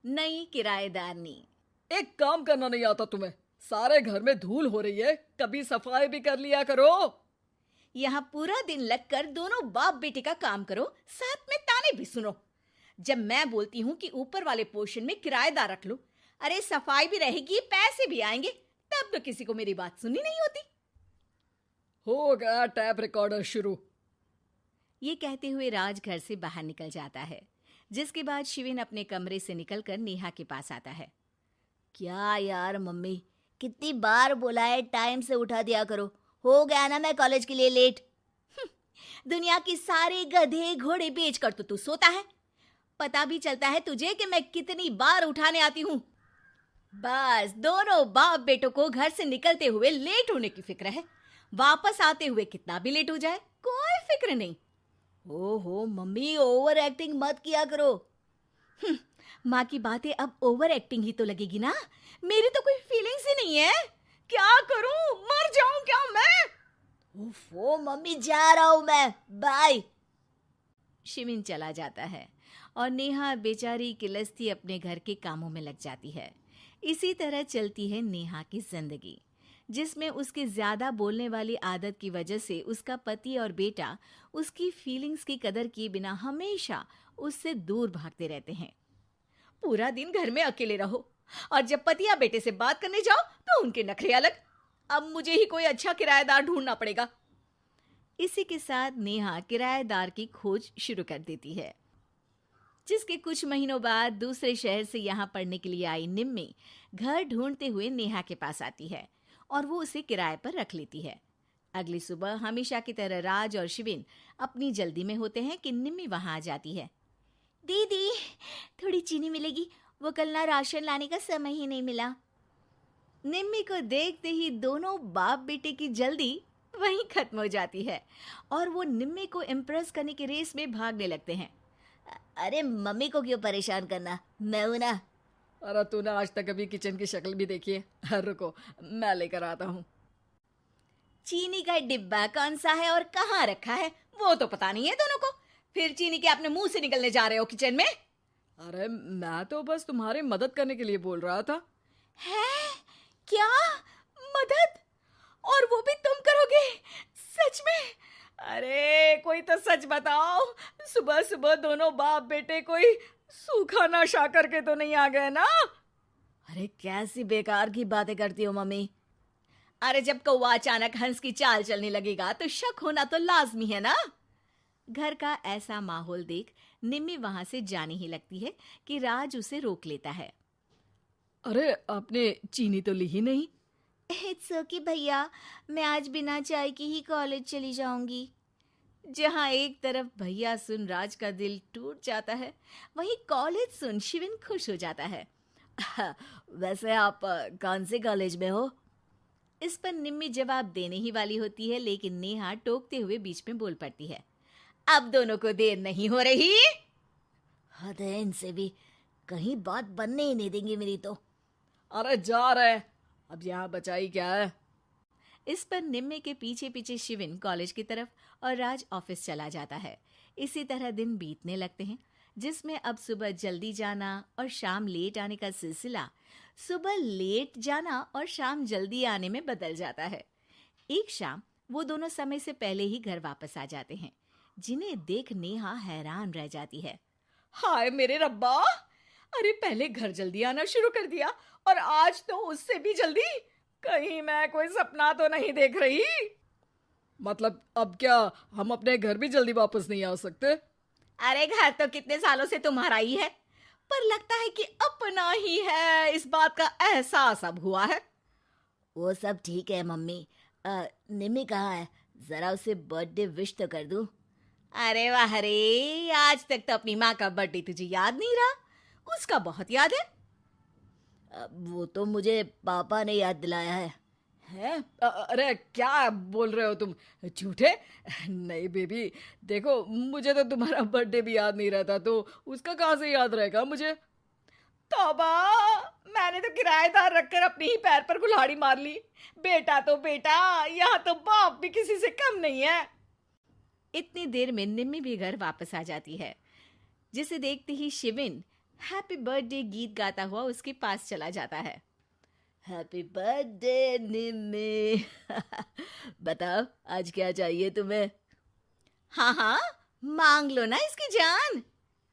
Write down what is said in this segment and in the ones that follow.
नई किराएदारनी। एक काम करना नहीं आता तुम्हें? सारे घर में धूल हो रही है, कभी सफाई भी कर लिया करो। यहाँ पूरा दिन लगकर दोनों बाप बेटे का काम करो, साथ में ताने भी सुनो। जब मैं बोलती हूँ कि ऊपर वाले पोर्शन में किराएदार रख लो, अरे सफाई भी रहेगी, पैसे भी आएंगे, तब तो किसी को मेरी बात सुननी नहीं होती। हो गया टैप रिकॉर्डर शुरू। ये कहते हुए राज घर से बाहर निकल जाता है, जिसके बाद शिविन अपने कमरे से निकलकर नेहा के पास आता है। क्या यार मम्मी, कितनी बार बोला है टाइम से उठा दिया करो। हो गया ना मैं कॉलेज के लिए लेट। दुनिया की सारे गधे घोड़े बेचकर तो तू सोता है। पता भी चलता है तुझे कि मैं कितनी बार उठाने आती हूँ। बस दोनों बाप बेटों को घर से निकलते हुए लेट होने की फिक्र है। वापस आते हुए कितना भी लेट हो जाए कोई फिक्र नहीं। ओहो मम्मी, ओवर एक्टिंग मत किया करो। माँ की बातें अब ओवर एक्टिंग ही तो लगेगी ना। मेरी तो कोई फीलिंग्स ही नहीं है। क्या करूं, मर जाऊं क्या मैं? ओफो मम्मी, जा रहा हूं मैं, बाय। शिविन चला जाता है और नेहा बेचारी किलस्ती अपने घर के कामों में लग जाती है। इसी तरह चलती है नेहा की जिंदगी, जिसमें उसके ज्यादा बोलने वाली आदत की वजह से उसका पति और बेटा उसकी फीलिंग्स की कदर किए बिना हमेशा उससे दूर भागते रहते हैं। पूरा दिन घर में अकेले रहो और जब पति या बेटे से बात करने जाओ तो उनके नखरे अलग। अब मुझे ही कोई अच्छा किराएदार ढूंढना पड़ेगा। इसी के साथ नेहा किराएदार की खोज शुरू कर देती है, जिसके कुछ महीनों बाद दूसरे शहर से यहाँ पढ़ने के लिए आई निम्मी घर ढूंढते हुए नेहा के पास आती है और वो उसे किराए पर रख लेती है। अगली सुबह हमेशा की तरह राज और शिविन अपनी जल्दी में होते हैं कि निम्मी वहां आ जाती है। दीदी, थोड़ी चीनी मिलेगी, वो कल ना राशन लाने का समय ही नहीं मिला। निम्मी को देखते ही दोनों बाप बेटे की जल्दी वहीं खत्म हो जाती है और वो निम्मी को इम्प्रेस करने की रेस में भागने लगते हैं। अरे मम्मी को क्यों परेशान करना, मैं हूं ना। अरे तूने आज तक अभी किचन की शक्ल भी देखी है? रुको, मैं लेकर आता हूँ। चीनी का डिब्बा कौन सा है और कहाँ रखा है वो तो पता नहीं है दोनों को। फिर चीनी के अपने मुंह से निकलने जा रहे हो किचन में? अरे मैं तो बस तुम्हारी मदद करने के लिए बोल रहा था। है क्या मदद? और वो भी तुम करोगे? सच में? अरे कोई तो सच बताओ। सुबह सुबह दोनों बाप बेटे कोई सूखा नशा करके तो नहीं आ गए ना? अरे कैसी बेकार की बातें करती हो मम्मी। अरे जब कौवा अचानक हंस की चाल चलने लगेगा तो शक होना तो लाजमी है ना। घर का ऐसा माहौल देख निम्मी वहां से जाने ही लगती है कि राज उसे रोक लेता है। अरे आपने चीनी तो ली ही नहीं? इट्स ओके भैया, मैं आज बिना चाय की ही कॉलेज चली जाऊंगी। जहां एक तरफ भैया सुन राज का दिल टूट जाता है, वहीं कॉलेज सुन शिविन खुश हो जाता है। वैसे आप कौन से कॉलेज में हो? इस पर निम्मी जवाब देने ही वाली होती है, लेकिन नेहा टोकते हुए बीच में बोल पड़ती है। अब दोनों को देर नहीं हो रही। हद है इनसे भी, कहीं बात बनने ही नहीं देंगे मेरी तो। अरे जा रहे, अब यहाँ बचाई क्या है? इस पर निम्मी के पीछे पीछे शिविन कॉलेज की तरफ और राज ऑफिस चला जाता है। इसी तरह दिन बीतने लगते हैं, जिसमें अब सुबह जल्दी जाना और शाम लेट आने का सिलसिला सुबह लेट जाना और शाम जल्दी आने में बदल जाता है। एक शाम वो दोनों समय से पहले ही घर वापस आ जाते हैं, जिन्हें देख नेहा हैरान रह जाती है। हाय मेरे रब्बा, अरे पहले घर जल्दी आना शुरू कर दिया और आज तो उससे भी जल्दी। कहीं मैं कोई सपना तो नहीं देख रही? मतलब अब क्या हम अपने घर भी जल्दी वापस नहीं आ सकते? अरे घर तो कितने सालों से तुम्हारा ही है, पर लगता है कि अपना ही है, इस बात का एहसास अब हुआ है। वो सब ठीक है मम्मी, निम्मी कहाँ है? जरा उसे बर्थडे विश तो कर दूं। अरे वाह रे, आज तक तो अपनी माँ का बर्थडे तुझे याद नहीं रहा, उसका बहुत याद है। वो तो मुझे पापा ने याद दिलाया है। हैं? अरे क्या बोल रहे हो तुम झूठे? नहीं बेबी, देखो मुझे तो तुम्हारा बर्थडे भी याद नहीं रहता, तो उसका कहाँ से याद रहेगा मुझे? तौबा, मैंने तो किराएदार रखकर अपने ही पैर पर कुल्हाड़ी मार ली। बेटा तो बेटा, यहाँ तो बाप भी किसी से कम नहीं है। इतनी देर में निम्मी भी घर वापस आ जाती है, जिसे देखते ही शिविन हैप्पी बर्थडे गीत गाता हुआ उसके पास चला जाता है। हैप्पी बर्थडे निम्मी। बताओ आज क्या चाहिए तुम्हें? हाँ हाँ, मांग लो ना इसकी जान।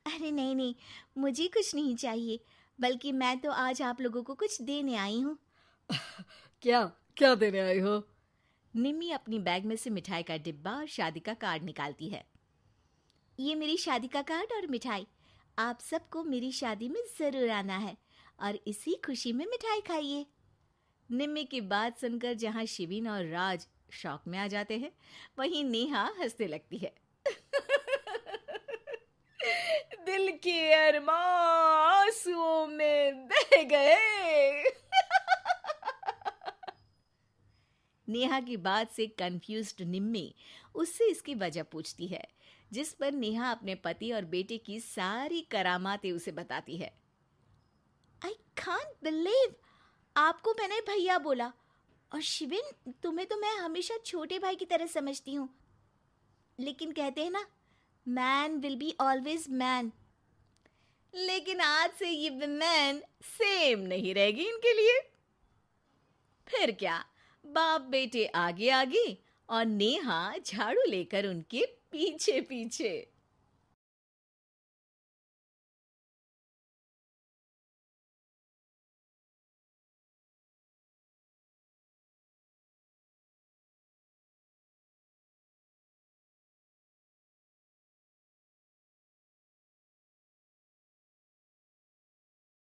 अरे नहीं नहीं, मुझे कुछ नहीं चाहिए, बल्कि मैं तो आज आप लोगों को कुछ देने आई हूँ। क्या क्या देने आई हो? निम्मी अपनी बैग में से मिठाई का डिब्बा और शादी का कार्ड निकालती है। ये मेरी शादी का कार्ड और मिठाई। आप सबको मेरी शादी में जरूर आना है और इसी खुशी में मिठाई खाइए। निम्मी की बात सुनकर जहां शिविन और राज शॉक में आ जाते हैं, वहीं नेहा हंसने लगती है। दिल के अरमां आंसुओं में बह गए। नेहा की बात से कंफ्यूज्ड निम्मी उससे इसकी वजह पूछती है, जिस पर नेहा अपने पति और बेटे की सारी करामातें उसे बताती है। आई कांट बिलीव, आपको मैंने भैया बोला, और शिविन तुम्हें तो मैं हमेशा छोटे भाई की तरह समझती हूँ, लेकिन कहते हैं ना, man will be always man. लेकिन आज से ये विमेन सेम नहीं रहेगी इनके लिए। फिर क्या, बाप बेटे आगे आगे और नेहा झाड़ू लेकर उनके पीछे पीछे।